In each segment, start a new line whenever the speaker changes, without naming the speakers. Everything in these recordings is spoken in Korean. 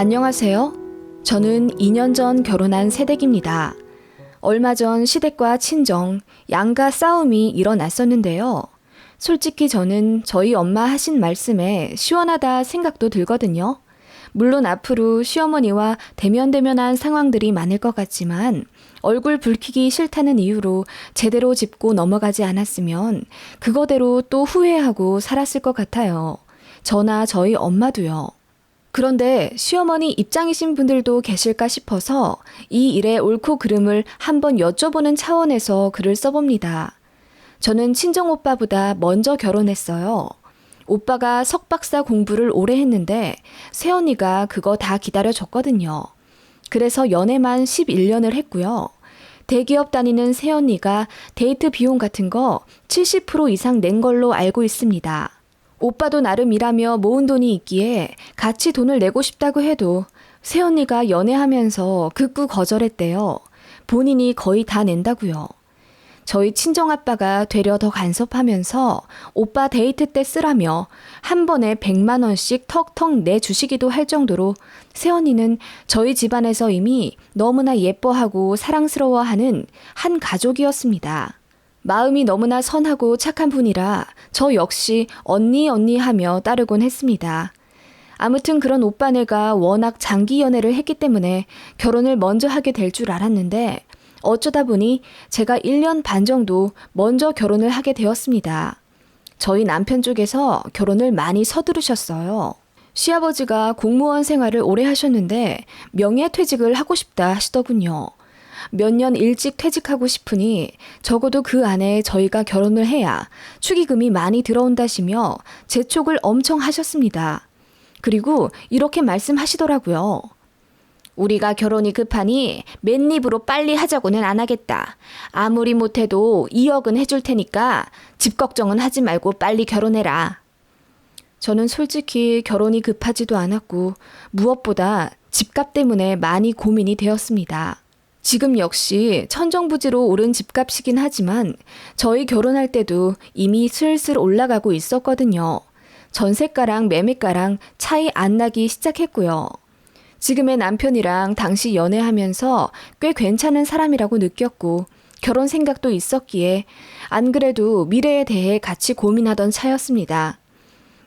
안녕하세요. 저는 2년 전 결혼한 새댁입니다. 얼마 전 시댁과 친정, 양가 싸움이 일어났었는데요. 솔직히 저는 저희 엄마 하신 말씀에 시원하다 생각도 들거든요. 물론 앞으로 시어머니와 대면대면한 상황들이 많을 것 같지만 얼굴 붉히기 싫다는 이유로 제대로 짚고 넘어가지 않았으면 그거대로 또 후회하고 살았을 것 같아요. 저나 저희 엄마도요. 그런데 시어머니 입장이신 분들도 계실까 싶어서 이 일의 옳고 그름을 한번 여쭤보는 차원에서 글을 써봅니다. 저는 친정오빠보다 먼저 결혼했어요. 오빠가 석박사 공부를 오래 했는데 새언니가 그거 다 기다려줬거든요. 그래서 연애만 11년을 했고요. 대기업 다니는 새언니가 데이트 비용 같은 거 70% 이상 낸 걸로 알고 있습니다. 오빠도 나름 일하며 모은 돈이 있기에 같이 돈을 내고 싶다고 해도 새언니가 연애하면서 극구 거절했대요. 본인이 거의 다 낸다고요. 저희 친정아빠가 되려 더 간섭하면서 오빠 데이트 때 쓰라며 한 번에 100만 원씩 턱턱 내주시기도 할 정도로 새언니는 저희 집안에서 이미 너무나 예뻐하고 사랑스러워하는 한 가족이었습니다. 마음이 너무나 선하고 착한 분이라 저 역시 언니 하며 따르곤 했습니다. 아무튼 그런 오빠네가 워낙 장기 연애를 했기 때문에 결혼을 먼저 하게 될 줄 알았는데 어쩌다 보니 제가 1년 반 정도 먼저 결혼을 하게 되었습니다. 저희 남편 쪽에서 결혼을 많이 서두르셨어요. 시아버지가 공무원 생활을 오래 하셨는데 명예퇴직을 하고 싶다 하시더군요. 몇 년 일찍 퇴직하고 싶으니 적어도 그 안에 저희가 결혼을 해야 축의금이 많이 들어온다시며 재촉을 엄청 하셨습니다. 그리고 이렇게 말씀하시더라고요. 우리가 결혼이 급하니 맨입으로 빨리 하자고는 안 하겠다. 아무리 못해도 2억은 해줄 테니까 집 걱정은 하지 말고 빨리 결혼해라. 저는 솔직히 결혼이 급하지도 않았고 무엇보다 집값 때문에 많이 고민이 되었습니다. 지금 역시 천정부지로 오른 집값이긴 하지만 저희 결혼할 때도 이미 슬슬 올라가고 있었거든요. 전세가랑 매매가랑 차이 안 나기 시작했고요. 지금의 남편이랑 당시 연애하면서 꽤 괜찮은 사람이라고 느꼈고 결혼 생각도 있었기에 안 그래도 미래에 대해 같이 고민하던 차였습니다.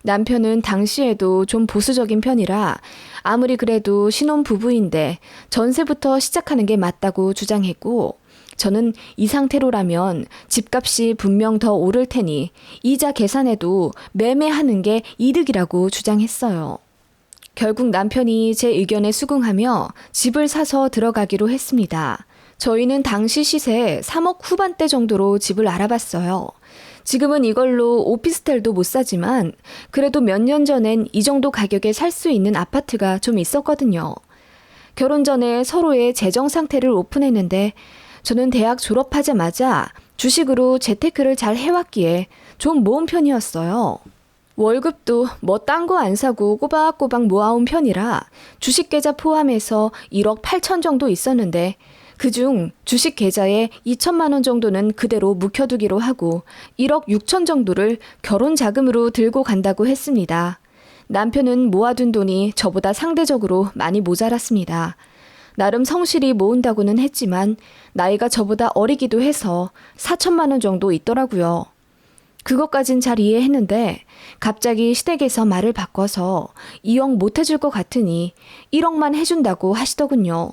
남편은 당시에도 좀 보수적인 편이라 아무리 그래도 신혼부부인데 전세부터 시작하는 게 맞다고 주장했고 저는 이 상태로라면 집값이 분명 더 오를 테니 이자 계산해도 매매하는 게 이득이라고 주장했어요. 결국 남편이 제 의견에 수긍하며 집을 사서 들어가기로 했습니다. 저희는 당시 시세 3억 후반대 정도로 집을 알아봤어요. 지금은 이걸로 오피스텔도 못 사지만 그래도 몇 년 전엔 이 정도 가격에 살 수 있는 아파트가 좀 있었거든요. 결혼 전에 서로의 재정 상태를 오픈했는데 저는 대학 졸업하자마자 주식으로 재테크를 잘 해왔기에 좀 모은 편이었어요. 월급도 뭐 딴 거 안 사고 꼬박꼬박 모아온 편이라 주식 계좌 포함해서 1억 8천 정도 있었는데 그중 주식 계좌에 2천만 원 정도는 그대로 묵혀두기로 하고 1억 6천 정도를 결혼 자금으로 들고 간다고 했습니다. 남편은 모아둔 돈이 저보다 상대적으로 많이 모자랐습니다. 나름 성실히 모은다고는 했지만 나이가 저보다 어리기도 해서 4천만 원 정도 있더라고요. 그것까진 잘 이해했는데 갑자기 시댁에서 말을 바꿔서 2억 못 해줄 것 같으니 1억만 해준다고 하시더군요.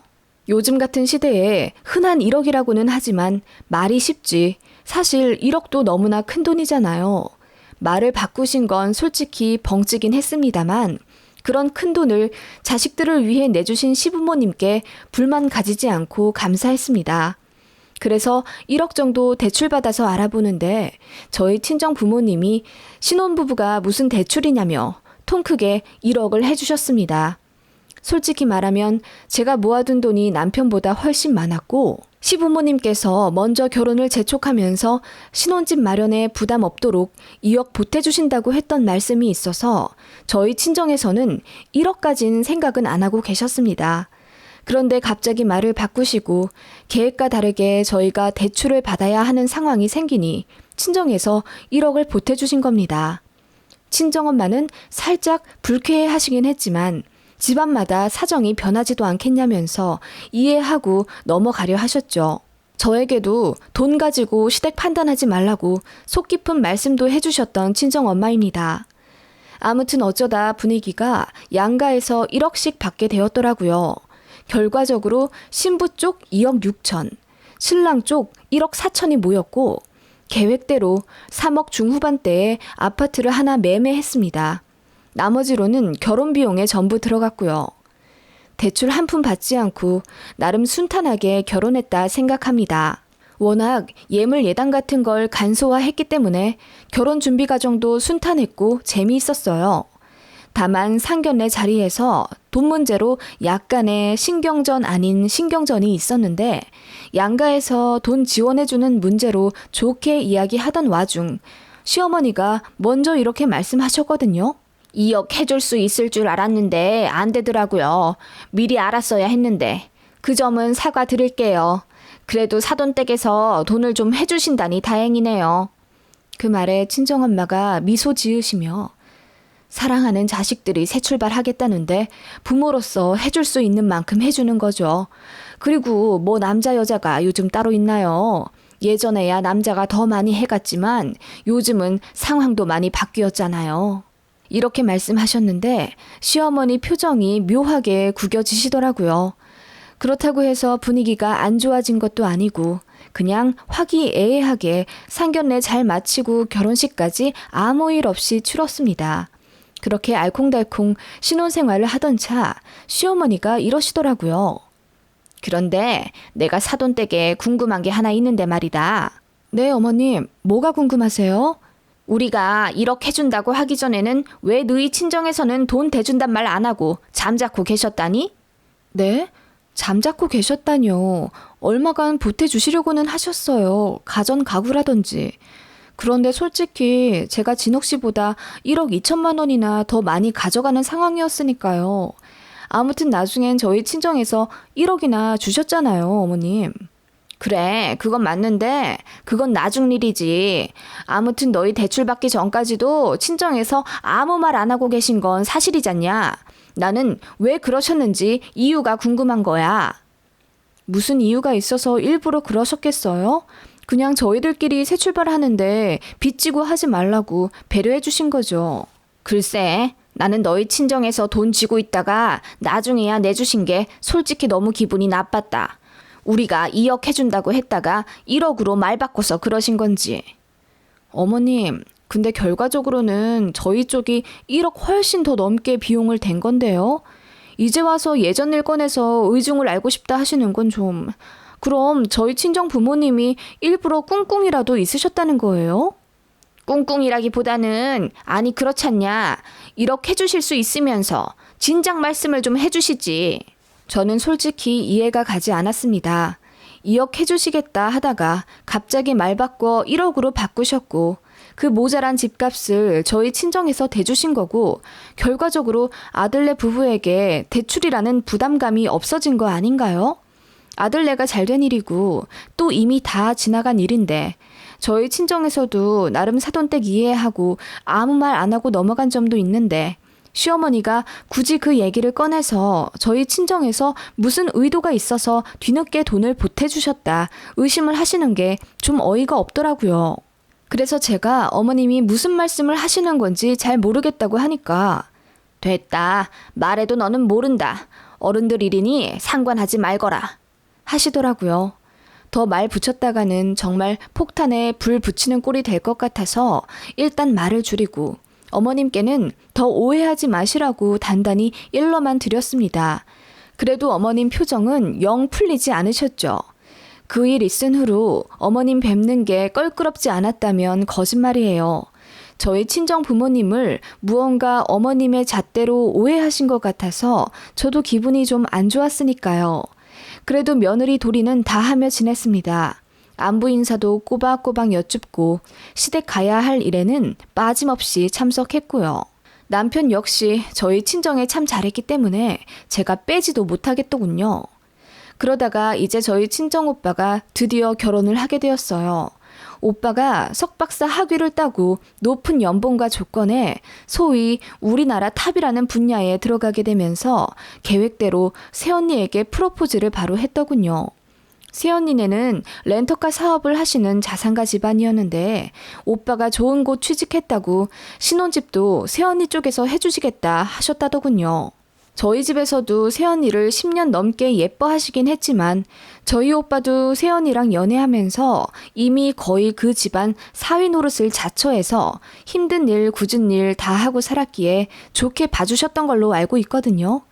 요즘 같은 시대에 흔한 1억이라고는 하지만 말이 쉽지 사실 1억도 너무나 큰 돈이잖아요. 말을 바꾸신 건 솔직히 벙찌긴 했습니다만 그런 큰 돈을 자식들을 위해 내주신 시부모님께 불만 가지지 않고 감사했습니다. 그래서 1억 정도 대출받아서 알아보는데 저희 친정 부모님이 신혼부부가 무슨 대출이냐며 통 크게 1억을 해주셨습니다. 솔직히 말하면 제가 모아둔 돈이 남편보다 훨씬 많았고 시부모님께서 먼저 결혼을 재촉하면서 신혼집 마련에 부담 없도록 2억 보태주신다고 했던 말씀이 있어서 저희 친정에서는 1억까지는 생각은 안 하고 계셨습니다. 그런데 갑자기 말을 바꾸시고 계획과 다르게 저희가 대출을 받아야 하는 상황이 생기니 친정에서 1억을 보태주신 겁니다. 친정엄마는 살짝 불쾌해 하시긴 했지만 집안마다 사정이 변하지도 않겠냐면서 이해하고 넘어가려 하셨죠. 저에게도 돈 가지고 시댁 판단하지 말라고 속 깊은 말씀도 해주셨던 친정엄마입니다. 아무튼 어쩌다 분위기가 양가에서 1억씩 받게 되었더라고요. 결과적으로 신부 쪽 2억 6천, 신랑 쪽 1억 4천이 모였고 계획대로 3억 중후반대에 아파트를 하나 매매했습니다. 나머지로는 결혼 비용에 전부 들어갔고요. 대출 한 푼 받지 않고 나름 순탄하게 결혼했다 생각합니다. 워낙 예물 예당 같은 걸 간소화했기 때문에 결혼 준비 과정도 순탄했고 재미있었어요. 다만 상견례 자리에서 돈 문제로 약간의 신경전 아닌 신경전이 있었는데 양가에서 돈 지원해주는 문제로 좋게 이야기하던 와중 시어머니가 먼저 이렇게 말씀하셨거든요. 2억 해줄 수 있을 줄 알았는데 안 되더라고요. 미리 알았어야 했는데 그 점은 사과드릴게요. 그래도 사돈댁에서 돈을 좀 해주신다니 다행이네요. 그 말에 친정엄마가 미소 지으시며 사랑하는 자식들이 새 출발하겠다는데 부모로서 해줄 수 있는 만큼 해주는 거죠. 그리고 뭐 남자 여자가 요즘 따로 있나요? 예전에야 남자가 더 많이 해갔지만 요즘은 상황도 많이 바뀌었잖아요. 이렇게 말씀하셨는데 시어머니 표정이 묘하게 구겨지시더라고요. 그렇다고 해서 분위기가 안 좋아진 것도 아니고 그냥 화기애애하게 상견례 잘 마치고 결혼식까지 아무 일 없이 치렀습니다. 그렇게 알콩달콩 신혼생활을 하던 차 시어머니가 이러시더라고요. 그런데 내가 사돈댁에 궁금한 게 하나 있는데 말이다. 네, 어머님. 뭐가 궁금하세요? 우리가 1억 해준다고 하기 전에는 왜 너희 친정에서는 돈 대준단 말 안 하고 잠자코 계셨다니? 네? 잠자코 계셨다뇨. 얼마간 보태주시려고는 하셨어요. 가전 가구라든지. 그런데 솔직히 제가 진옥 씨보다 1억 2천만 원이나 더 많이 가져가는 상황이었으니까요. 아무튼 나중엔 저희 친정에서 1억이나 주셨잖아요, 어머님. 그래, 그건 맞는데 그건 나중 일이지. 아무튼 너희 대출 받기 전까지도 친정에서 아무 말 안 하고 계신 건 사실이잖냐. 나는 왜 그러셨는지 이유가 궁금한 거야. 무슨 이유가 있어서 일부러 그러셨겠어요? 그냥 저희들끼리 새 출발하는데 빚지고 하지 말라고 배려해 주신 거죠. 글쎄, 나는 너희 친정에서 돈 쥐고 있다가 나중에야 내주신 게 솔직히 너무 기분이 나빴다. 우리가 2억 해준다고 했다가 1억으로 말 바꿔서 그러신 건지. 어머님, 근데 결과적으로는 저희 쪽이 1억 훨씬 더 넘게 비용을 댄 건데요. 이제 와서 예전 일 꺼내서 의중을 알고 싶다 하시는 건 좀... 그럼 저희 친정 부모님이 일부러 꿍꿍이라도 있으셨다는 거예요? 꿍꿍이라기보다는 아니 그렇지 않냐. 1억 해주실 수 있으면서 진작 말씀을 좀 해주시지. 저는 솔직히 이해가 가지 않았습니다. 2억 해주시겠다 하다가 갑자기 말 바꿔 1억으로 바꾸셨고 그 모자란 집값을 저희 친정에서 대주신 거고 결과적으로 아들네 부부에게 대출이라는 부담감이 없어진 거 아닌가요? 아들네가 잘된 일이고 또 이미 다 지나간 일인데 저희 친정에서도 나름 사돈댁 이해하고 아무 말 안 하고 넘어간 점도 있는데 시어머니가 굳이 그 얘기를 꺼내서 저희 친정에서 무슨 의도가 있어서 뒤늦게 돈을 보태주셨다 의심을 하시는 게 좀 어이가 없더라고요. 그래서 제가 어머님이 무슨 말씀을 하시는 건지 잘 모르겠다고 하니까 됐다. 말해도 너는 모른다. 어른들 일이니 상관하지 말거라. 하시더라고요. 더 말 붙였다가는 정말 폭탄에 불 붙이는 꼴이 될 것 같아서 일단 말을 줄이고 어머님께는 더 오해하지 마시라고 단단히 일러만 드렸습니다. 그래도 어머님 표정은 영 풀리지 않으셨죠. 그 일 있은 후로 어머님 뵙는 게 껄끄럽지 않았다면 거짓말이에요. 저희 친정 부모님을 무언가 어머님의 잣대로 오해하신 것 같아서 저도 기분이 좀 안 좋았으니까요. 그래도 며느리 도리는 다 하며 지냈습니다. 안부 인사도 꼬박꼬박 여쭙고 시댁 가야 할 일에는 빠짐없이 참석했고요. 남편 역시 저희 친정에 참 잘했기 때문에 제가 빼지도 못하겠더군요. 그러다가 이제 저희 친정 오빠가 드디어 결혼을 하게 되었어요. 오빠가 석박사 학위를 따고 높은 연봉과 조건에 소위 우리나라 탑이라는 분야에 들어가게 되면서 계획대로 새언니에게 프로포즈를 바로 했더군요. 새언니네는 렌터카 사업을 하시는 자산가 집안이었는데 오빠가 좋은 곳 취직했다고 신혼집도 새언니 쪽에서 해주시겠다 하셨다더군요. 저희 집에서도 새언니를 10년 넘게 예뻐하시긴 했지만 저희 오빠도 새언니랑 연애하면서 이미 거의 그 집안 사위 노릇을 자처해서 힘든 일, 굳은 일 다 하고 살았기에 좋게 봐주셨던 걸로 알고 있거든요.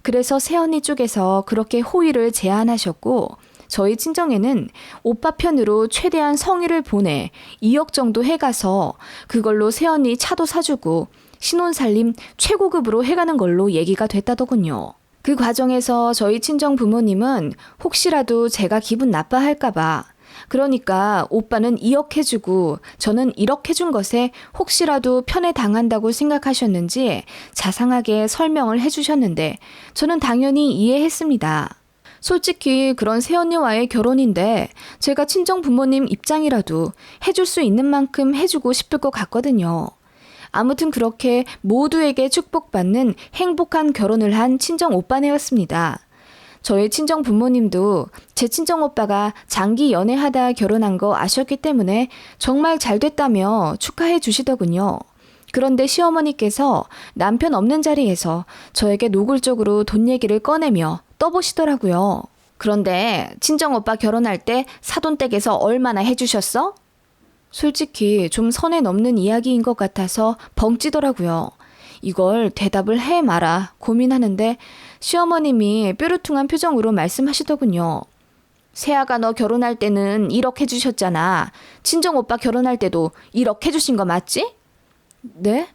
그래서 새언니 쪽에서 그렇게 호의를 제안하셨고 저희 친정에는 오빠 편으로 최대한 성의를 보내 2억 정도 해가서 그걸로 새언니 차도 사주고 신혼살림 최고급으로 해가는 걸로 얘기가 됐다더군요. 그 과정에서 저희 친정 부모님은 혹시라도 제가 기분 나빠할까봐 그러니까 오빠는 2억 해주고 저는 1억 해준 것에 혹시라도 편에 당한다고 생각하셨는지 자상하게 설명을 해주셨는데 저는 당연히 이해했습니다. 솔직히 그런 새언니와의 결혼인데 제가 친정 부모님 입장이라도 해줄 수 있는 만큼 해주고 싶을 것 같거든요. 아무튼 그렇게 모두에게 축복받는 행복한 결혼을 한 친정 오빠네였습니다. 저희 친정 부모님도 제 친정 오빠가 장기 연애하다 결혼한 거 아셨기 때문에 정말 잘 됐다며 축하해 주시더군요. 그런데 시어머니께서 남편 없는 자리에서 저에게 노골적으로 돈 얘기를 꺼내며 떠보시더라고요. 그런데 친정 오빠 결혼할 때 사돈댁에서 얼마나 해주셨어? 솔직히 좀 선에 넘는 이야기인 것 같아서 벙찌더라고요. 이걸 대답을 해 마라 고민하는데 시어머님이 뾰루퉁한 표정으로 말씀하시더군요. 세아가 너 결혼할 때는 1억 해주셨잖아. 친정 오빠 결혼할 때도 1억 해주신 거 맞지? 네?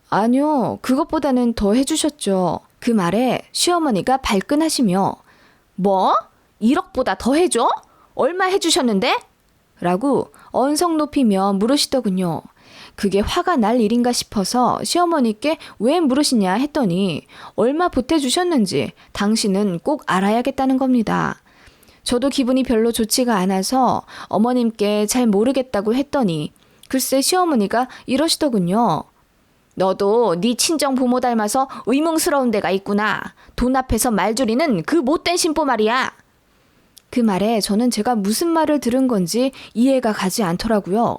아니요. 그것보다는 더 해주셨죠. 그 말에 시어머니가 발끈하시며 뭐? 1억보다 더 해줘? 얼마 해주셨는데? 라고 언성 높이며 물으시더군요. 그게 화가 날 일인가 싶어서 시어머니께 왜 물으시냐 했더니 얼마 보태주셨는지 당신은 꼭 알아야겠다는 겁니다. 저도 기분이 별로 좋지가 않아서 어머님께 잘 모르겠다고 했더니 글쎄 시어머니가 이러시더군요. 너도 네 친정 부모 닮아서 의문스러운 데가 있구나. 돈 앞에서 말줄이는 그 못된 신보 말이야. 그 말에 저는 제가 무슨 말을 들은 건지 이해가 가지 않더라고요.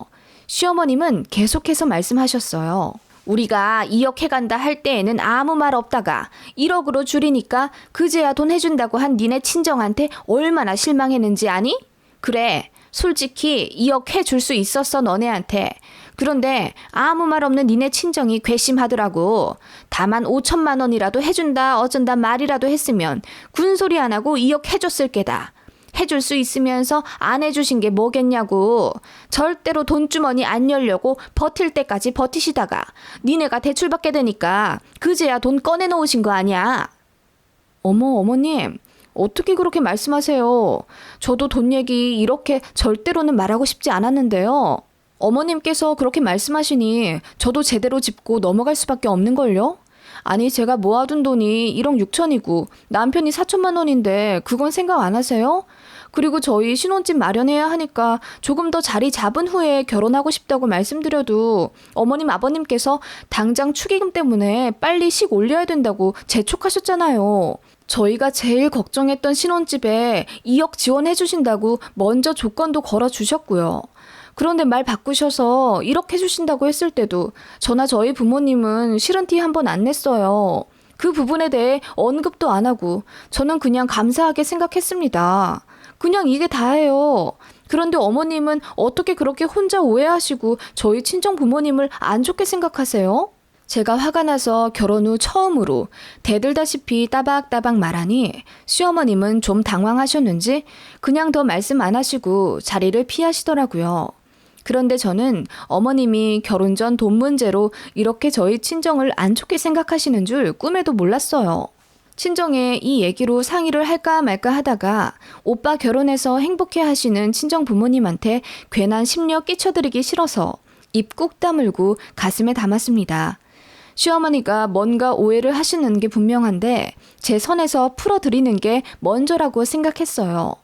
시어머님은 계속해서 말씀하셨어요. 우리가 2억 해간다 할 때에는 아무 말 없다가 1억으로 줄이니까 그제야 돈 해준다고 한 니네 친정한테 얼마나 실망했는지 아니? 그래, 솔직히 2억 해줄 수 있었어 너네한테. 그런데 아무 말 없는 니네 친정이 괘씸하더라고. 다만 5천만 원이라도 해준다 어쩐다 말이라도 했으면 군소리 안 하고 2억 해줬을 게다. 해줄 수 있으면서 안 해주신 게 뭐겠냐고. 절대로 돈주머니 안 열려고 버틸 때까지 버티시다가 니네가 대출받게 되니까 그제야 돈 꺼내놓으신 거 아니야. 어머님 어떻게 그렇게 말씀하세요. 저도 돈 얘기 이렇게 절대로는 말하고 싶지 않았는데요. 어머님께서 그렇게 말씀하시니 저도 제대로 짚고 넘어갈 수밖에 없는걸요. 아니 제가 모아둔 돈이 1억 6천이고 남편이 4천만 원인데 그건 생각 안 하세요? 그리고 저희 신혼집 마련해야 하니까 조금 더 자리 잡은 후에 결혼하고 싶다고 말씀드려도 어머님 아버님께서 당장 축의금 때문에 빨리 식 올려야 된다고 재촉하셨잖아요. 저희가 제일 걱정했던 신혼집에 2억 지원해 주신다고 먼저 조건도 걸어주셨고요. 그런데 말 바꾸셔서 1억 해주신다고 했을 때도 저나 저희 부모님은 싫은 티 한 번 안 냈어요. 그 부분에 대해 언급도 안 하고 저는 그냥 감사하게 생각했습니다. 그냥 이게 다예요. 그런데 어머님은 어떻게 그렇게 혼자 오해하시고 저희 친정 부모님을 안 좋게 생각하세요? 제가 화가 나서 결혼 후 처음으로 대들다시피 따박따박 말하니 시어머님은 좀 당황하셨는지 그냥 더 말씀 안 하시고 자리를 피하시더라고요. 그런데 저는 어머님이 결혼 전 돈 문제로 이렇게 저희 친정을 안 좋게 생각하시는 줄 꿈에도 몰랐어요. 친정에 이 얘기로 상의를 할까 말까 하다가 오빠 결혼해서 행복해 하시는 친정 부모님한테 괜한 심려 끼쳐드리기 싫어서 입 꾹 다물고 가슴에 담았습니다. 시어머니가 뭔가 오해를 하시는 게 분명한데 제 선에서 풀어드리는 게 먼저라고 생각했어요.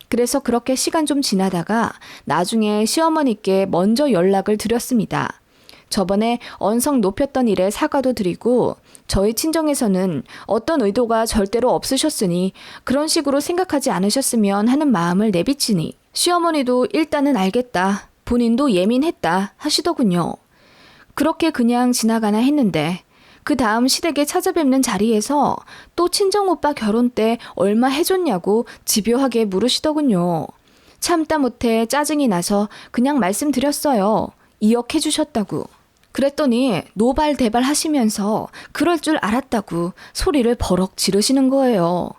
그래서 그렇게 시간 좀 지나다가 나중에 시어머니께 먼저 연락을 드렸습니다. 저번에 언성 높였던 일에 사과도 드리고 저희 친정에서는 어떤 의도가 절대로 없으셨으니 그런 식으로 생각하지 않으셨으면 하는 마음을 내비치니 시어머니도 일단은 알겠다. 본인도 예민했다 하시더군요. 그렇게 그냥 지나가나 했는데 그 다음 시댁에 찾아뵙는 자리에서 또 친정오빠 결혼 때 얼마 해줬냐고 집요하게 물으시더군요. 참다 못해 짜증이 나서 그냥 말씀드렸어요. 2억 해주셨다고. 그랬더니 노발대발 하시면서 그럴 줄 알았다고 소리를 버럭 지르시는 거예요.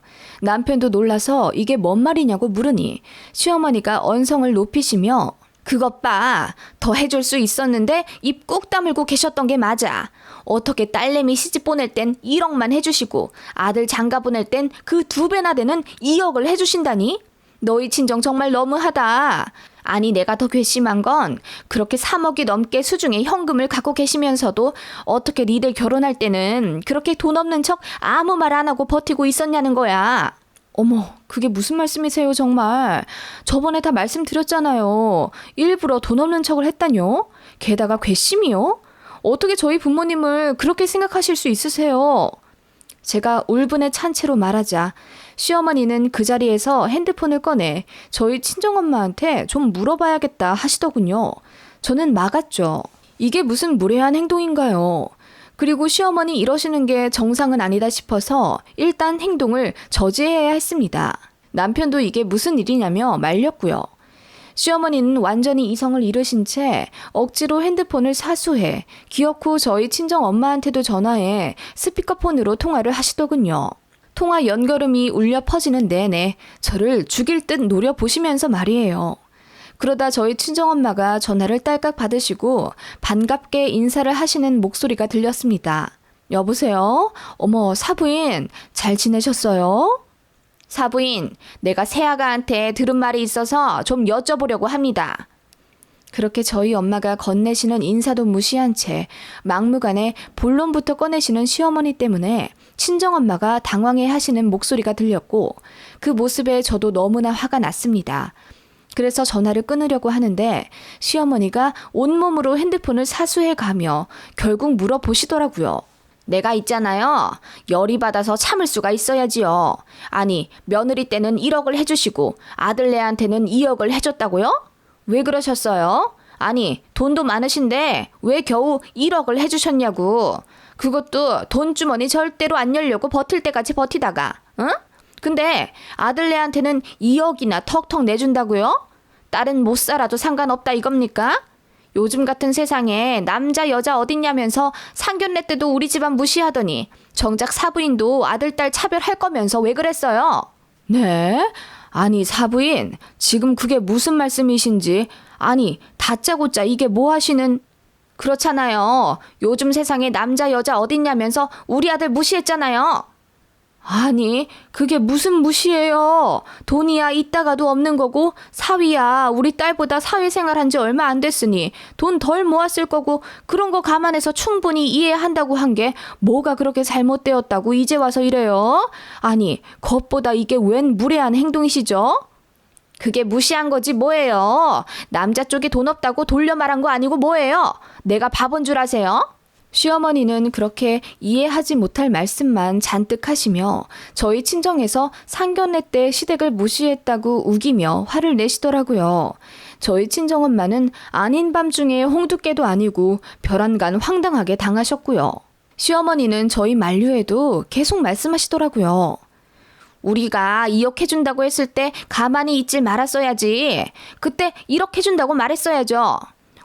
남편도 놀라서 이게 뭔 말이냐고 물으니 시어머니가 언성을 높이시며 그것 봐. 더 해줄 수 있었는데 입 꾹 다물고 계셨던 게 맞아. 어떻게 딸내미 시집 보낼 땐 1억만 해주시고 아들 장가 보낼 땐 그 2배나 되는 2억을 해주신다니? 너희 친정 정말 너무하다. 아니 내가 더 괘씸한 건 그렇게 3억이 넘게 수중에 현금을 갖고 계시면서도 어떻게 니들 결혼할 때는 그렇게 돈 없는 척 아무 말 안 하고 버티고 있었냐는 거야. 어머, 그게 무슨 말씀이세요 정말. 저번에 다 말씀드렸잖아요. 일부러 돈 없는 척을 했다뇨? 게다가 괘씸이요? 어떻게 저희 부모님을 그렇게 생각하실 수 있으세요? 제가 울분에 찬 채로 말하자 시어머니는 그 자리에서 핸드폰을 꺼내 저희 친정엄마한테 좀 물어봐야겠다 하시더군요. 저는 막았죠. 이게 무슨 무례한 행동인가요? 그리고 시어머니 이러시는 게 정상은 아니다 싶어서 일단 행동을 저지해야 했습니다. 남편도 이게 무슨 일이냐며 말렸고요. 시어머니는 완전히 이성을 잃으신 채 억지로 핸드폰을 사수해 기억 후 저희 친정 엄마한테도 전화해 스피커폰으로 통화를 하시더군요. 통화 연결음이 울려 퍼지는 내내 저를 죽일 듯 노려보시면서 말이에요. 그러다 저희 친정엄마가 전화를 딸깍 받으시고 반갑게 인사를 하시는 목소리가 들렸습니다. 여보세요? 어머, 사부인, 잘 지내셨어요? 사부인, 내가 새아가한테 들은 말이 있어서 좀 여쭤보려고 합니다. 그렇게 저희 엄마가 건네시는 인사도 무시한 채 막무가내 본론부터 꺼내시는 시어머니 때문에 친정엄마가 당황해 하시는 목소리가 들렸고 그 모습에 저도 너무나 화가 났습니다. 그래서 전화를 끊으려고 하는데 시어머니가 온몸으로 핸드폰을 사수해 가며 결국 물어보시더라고요. 내가 있잖아요. 열이 받아서 참을 수가 있어야지요. 아니, 며느리 때는 1억을 해주시고 아들네한테는 2억을 해줬다고요? 왜 그러셨어요? 아니, 돈도 많으신데 왜 겨우 1억을 해주셨냐고. 그것도 돈주머니 절대로 안 열려고 버틸 때까지 버티다가, 응? 근데 아들네한테는 2억이나 턱턱 내준다고요? 딸은 못 살아도 상관없다 이겁니까? 요즘 같은 세상에 남자 여자 어딨냐면서 상견례 때도 우리 집안 무시하더니 정작 사부인도 아들 딸 차별할 거면서 왜 그랬어요? 네? 아니 사부인 지금 그게 무슨 말씀이신지 아니 다짜고짜 이게 뭐 하시는 그렇잖아요. 요즘 세상에 남자 여자 어딨냐면서 우리 아들 무시했잖아요. 아니 그게 무슨 무시예요. 돈이야 있다가도 없는 거고 사위야 우리 딸보다 사회생활한 지 얼마 안 됐으니 돈 덜 모았을 거고 그런 거 감안해서 충분히 이해한다고 한 게 뭐가 그렇게 잘못되었다고 이제 와서 이래요. 아니 겉보다 이게 웬 무례한 행동이시죠? 그게 무시한 거지 뭐예요. 남자 쪽이 돈 없다고 돌려 말한 거 아니고 뭐예요. 내가 바본 줄 아세요? 시어머니는 그렇게 이해하지 못할 말씀만 잔뜩 하시며 저희 친정에서 상견례 때 시댁을 무시했다고 우기며 화를 내시더라고요. 저희 친정엄마는 아닌 밤중에 홍두깨도 아니고 별안간 황당하게 당하셨고요. 시어머니는 저희 만류에도 계속 말씀하시더라고요. 우리가 2억 해준다고 했을 때 가만히 있질 말았어야지. 그때 1억 해준다고 말했어야죠.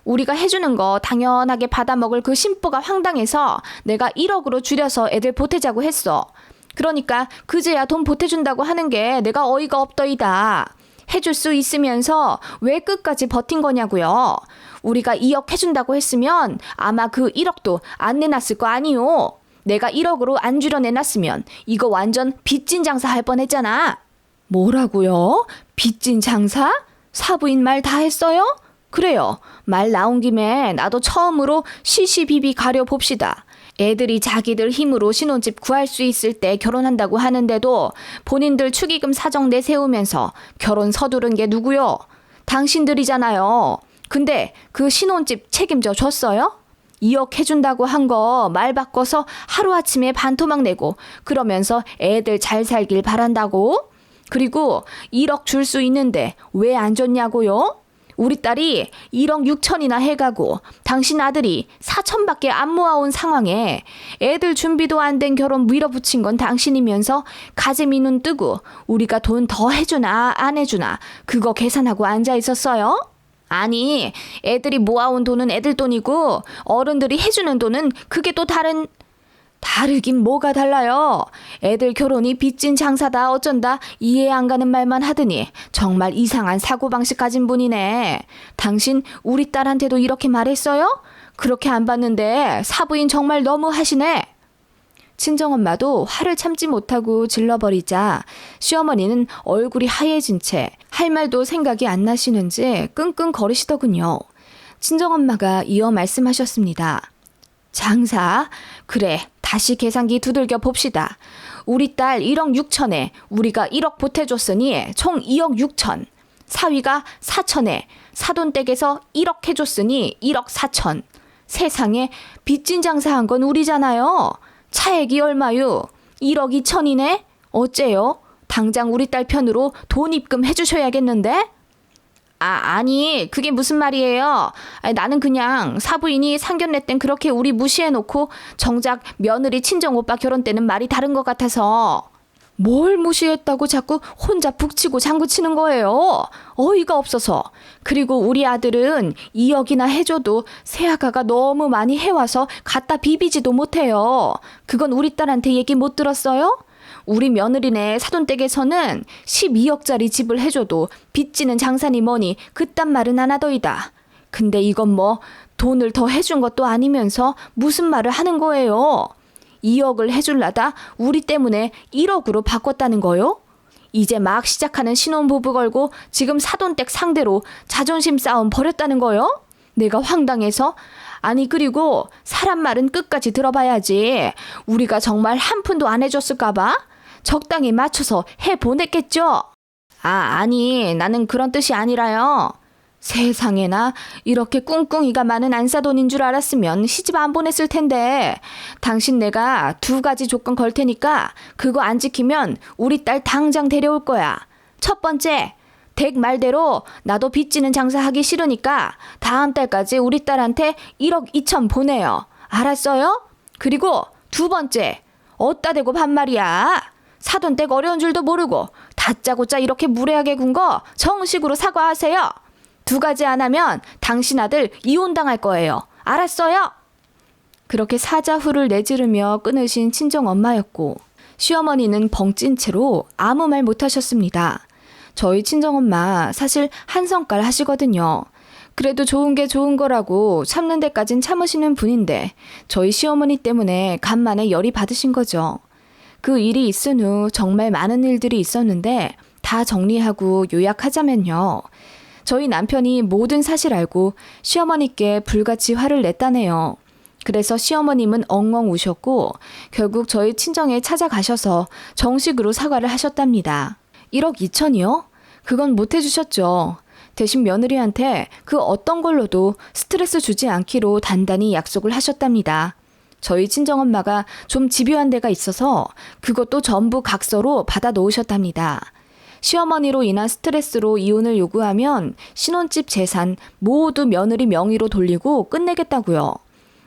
우리가 해주는 거 당연하게 받아먹을 그 심보가 황당해서 내가 1억으로 줄여서 애들 보태자고 했어. 그러니까 그제야 돈 보태준다고 하는 게 내가 어이가 없더이다. 해줄 수 있으면서 왜 끝까지 버틴 거냐고요. 우리가 2억 해준다고 했으면 아마 그 1억도 안 내놨을 거 아니요. 내가 1억으로 안 줄여 내놨으면 이거 완전 빚진 장사 할 뻔했잖아. 뭐라고요? 빚진 장사? 사부인 말 다 했어요? 그래요. 말 나온 김에 나도 처음으로 시시비비 가려 봅시다. 애들이 자기들 힘으로 신혼집 구할 수 있을 때 결혼한다고 하는데도 본인들 축의금 사정 내세우면서 결혼 서두른 게 누구요? 당신들이잖아요. 근데 그 신혼집 책임져 줬어요? 2억 해준다고 한 거 말 바꿔서 하루아침에 반토막 내고 그러면서 애들 잘 살길 바란다고? 그리고 1억 줄 수 있는데 왜 안 줬냐고요? 우리 딸이 1억 6천이나 해가고 당신 아들이 4천밖에 안 모아온 상황에 애들 준비도 안 된 결혼 밀어붙인 건 당신이면서 가재미 눈 뜨고 우리가 돈 더 해주나 안 해주나 그거 계산하고 앉아 있었어요? 아니, 애들이 모아온 돈은 애들 돈이고 어른들이 해주는 돈은 그게 또 다르긴 뭐가 달라요. 애들 결혼이 빚진 장사다 어쩐다 이해 안 가는 말만 하더니 정말 이상한 사고방식 가진 분이네. 당신 우리 딸한테도 이렇게 말했어요? 그렇게 안 봤는데 사부인 정말 너무 하시네. 친정엄마도 화를 참지 못하고 질러버리자 시어머니는 얼굴이 하얘진 채 할 말도 생각이 안 나시는지 끙끙거리시더군요. 친정엄마가 이어 말씀하셨습니다. 장사? 그래, 다시 계산기 두들겨 봅시다. 우리 딸 1억 6천에 우리가 1억 보태줬으니 총 2억 6천. 사위가 4천에 사돈댁에서 1억 해줬으니 1억 4천. 세상에 빚진 장사한 건 우리잖아요. 차액이 얼마요? 1억 2천이네? 어째요? 당장 우리 딸 편으로 돈 입금 해주셔야겠는데? 아니 그게 무슨 말이에요. 나는 그냥 사부인이 상견례 땐 그렇게 우리 무시해놓고 정작 며느리 친정오빠 결혼 때는 말이 다른 것 같아서. 뭘 무시했다고 자꾸 혼자 북치고 장구치는 거예요. 어이가 없어서. 그리고 우리 아들은 2억이나 해줘도 새아가가 너무 많이 해와서 갖다 비비지도 못해요. 그건 우리 딸한테 얘기 못 들었어요? 우리 며느리네 사돈댁에서는 12억짜리 집을 해줘도 빚지는 장사니 뭐니 그딴 말은 안 하더이다. 근데 이건 뭐 돈을 더 해준 것도 아니면서 무슨 말을 하는 거예요. 2억을 해줄라다 우리 때문에 1억으로 바꿨다는 거요? 이제 막 시작하는 신혼부부 걸고 지금 사돈댁 상대로 자존심 싸움 벌였다는 거요? 내가 황당해서. 아니 그리고 사람 말은 끝까지 들어봐야지. 우리가 정말 한 푼도 안 해줬을까 봐? 적당히 맞춰서 해보냈겠죠? 아니 나는 그런 뜻이 아니라요. 세상에나 이렇게 꿍꿍이가 많은 안사돈인 줄 알았으면 시집 안 보냈을 텐데. 당신 내가 2가지 조건 걸 테니까 그거 안 지키면 우리 딸 당장 데려올 거야. 첫 번째, 댁 말대로 나도 빚지는 장사하기 싫으니까 다음 달까지 우리 딸한테 1억 2천 보내요. 알았어요? 그리고 2번째, 어따 대고 반말이야. 사돈댁 어려운 줄도 모르고 다짜고짜 이렇게 무례하게 군 거 정식으로 사과하세요. 2가지 안 하면 당신 아들 이혼당할 거예요. 알았어요? 그렇게 사자후를 내지르며 끊으신 친정엄마였고 시어머니는 벙찐 채로 아무 말 못하셨습니다. 저희 친정엄마 사실 한성깔 하시거든요. 그래도 좋은 게 좋은 거라고 참는 데까진 참으시는 분인데 저희 시어머니 때문에 간만에 열이 받으신 거죠. 그 일이 있은 후 정말 많은 일들이 있었는데 다 정리하고 요약하자면요. 저희 남편이 모든 사실 알고 시어머니께 불같이 화를 냈다네요. 그래서 시어머님은 엉엉 우셨고 결국 저희 친정에 찾아가셔서 정식으로 사과를 하셨답니다. 1억 2천이요? 그건 못 해주셨죠. 대신 며느리한테 그 어떤 걸로도 스트레스 주지 않기로 단단히 약속을 하셨답니다. 저희 친정엄마가 좀 집요한 데가 있어서 그것도 전부 각서로 받아 놓으셨답니다. 시어머니로 인한 스트레스로 이혼을 요구하면 신혼집 재산 모두 며느리 명의로 돌리고 끝내겠다고요.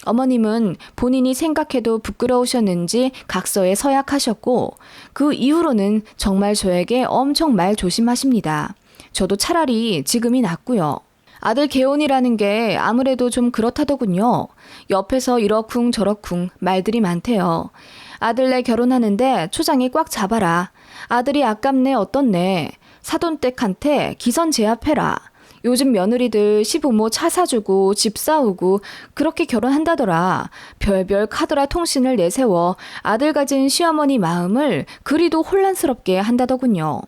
어머님은 본인이 생각해도 부끄러우셨는지 각서에 서약하셨고 그 이후로는 정말 저에게 엄청 말 조심하십니다. 저도 차라리 지금이 낫고요. 아들 개혼이라는 게 아무래도 좀 그렇다더군요. 옆에서 이러쿵 저러쿵 말들이 많대요. 아들네 결혼하는데 초장이 꽉 잡아라. 아들이 아깝네 어떻네. 사돈댁한테 기선 제압해라. 요즘 며느리들 시부모 차 사주고 집 사오고 그렇게 결혼한다더라. 별별 카드라 통신을 내세워 아들 가진 시어머니 마음을 그리도 혼란스럽게 한다더군요.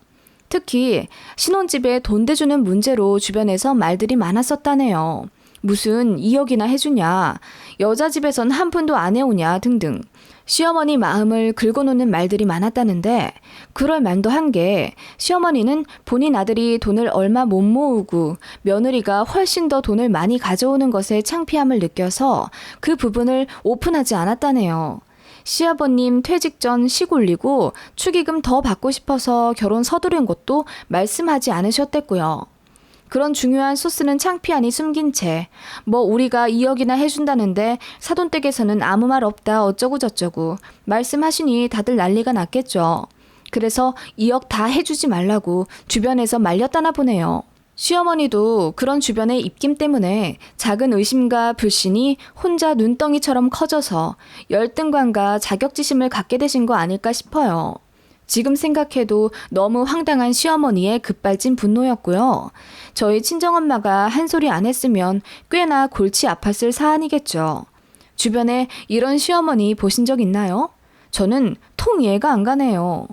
특히 신혼집에 돈 대주는 문제로 주변에서 말들이 많았었다네요. 무슨 2억이나 해주냐, 여자 집에선 한 푼도 안 해오냐 등등 시어머니 마음을 긁어놓는 말들이 많았다는데 그럴 만도 한 게 시어머니는 본인 아들이 돈을 얼마 못 모으고 며느리가 훨씬 더 돈을 많이 가져오는 것에 창피함을 느껴서 그 부분을 오픈하지 않았다네요. 시아버님 퇴직 전 시골리고 축의금 더 받고 싶어서 결혼 서두른 것도 말씀하지 않으셨댔고요. 그런 중요한 소스는 창피하니 숨긴 채 우리가 2억이나 해준다는데 사돈댁에서는 아무 말 없다 어쩌고 저쩌고 말씀하시니 다들 난리가 났겠죠. 그래서 2억 다 해주지 말라고 주변에서 말렸다나 보네요. 시어머니도 그런 주변의 입김 때문에 작은 의심과 불신이 혼자 눈덩이처럼 커져서 열등감과 자격지심을 갖게 되신 거 아닐까 싶어요. 지금 생각해도 너무 황당한 시어머니의 급발진 분노였고요. 저희 친정엄마가 한 소리 안 했으면 꽤나 골치 아팠을 사안이겠죠. 주변에 이런 시어머니 보신 적 있나요? 저는 통 이해가 안 가네요.